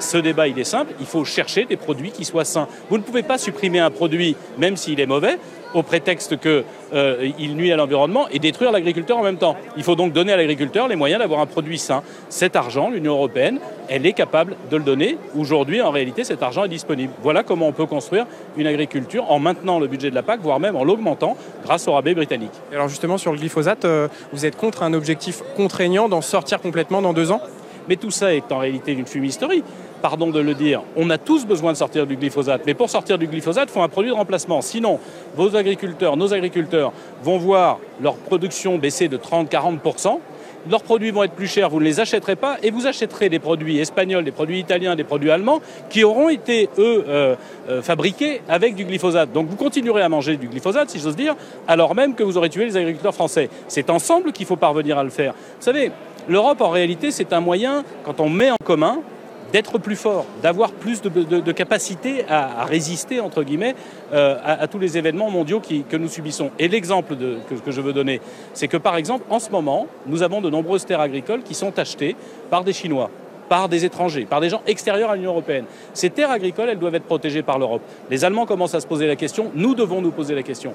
ce débat, il est simple, il faut chercher des produits qui soient sains. Vous ne pouvez pas supprimer un produit, même s'il est mauvais, au prétexte qu'il nuit à l'environnement et détruire l'agriculteur en même temps. Il faut donc donner à l'agriculteur les moyens d'avoir un produit sain. Cet argent, l'Union européenne, elle est capable de le donner. Aujourd'hui, en réalité, cet argent est disponible. Voilà comment on peut construire une agriculture en maintenant le budget de la PAC, voire même en l'augmentant grâce au rabais britannique. Et alors justement, sur le glyphosate, vous êtes contre un objectif contraignant d'en sortir complètement dans 2 ans? Mais tout ça est en réalité une fumisterie. Pardon de le dire, on a tous besoin de sortir du glyphosate. Mais pour sortir du glyphosate, il faut un produit de remplacement. Sinon, nos agriculteurs vont voir leur production baisser de 30-40%. Leurs produits vont être plus chers, vous ne les achèterez pas et vous achèterez des produits espagnols, des produits italiens, des produits allemands qui auront été, eux, fabriqués avec du glyphosate. Donc vous continuerez à manger du glyphosate, si j'ose dire, alors même que vous aurez tué les agriculteurs français. C'est ensemble qu'il faut parvenir à le faire. Vous savez, l'Europe, en réalité, c'est un moyen, quand on met en commun, d'être plus fort, d'avoir plus de capacité à résister, entre guillemets, à tous les événements mondiaux que nous subissons. Et l'exemple que je veux donner, c'est que, par exemple, en ce moment, nous avons de nombreuses terres agricoles qui sont achetées par des Chinois, par des étrangers, par des gens extérieurs à l'Union européenne. Ces terres agricoles, elles doivent être protégées par l'Europe. Les Allemands commencent à se poser la question, nous devons nous poser la question.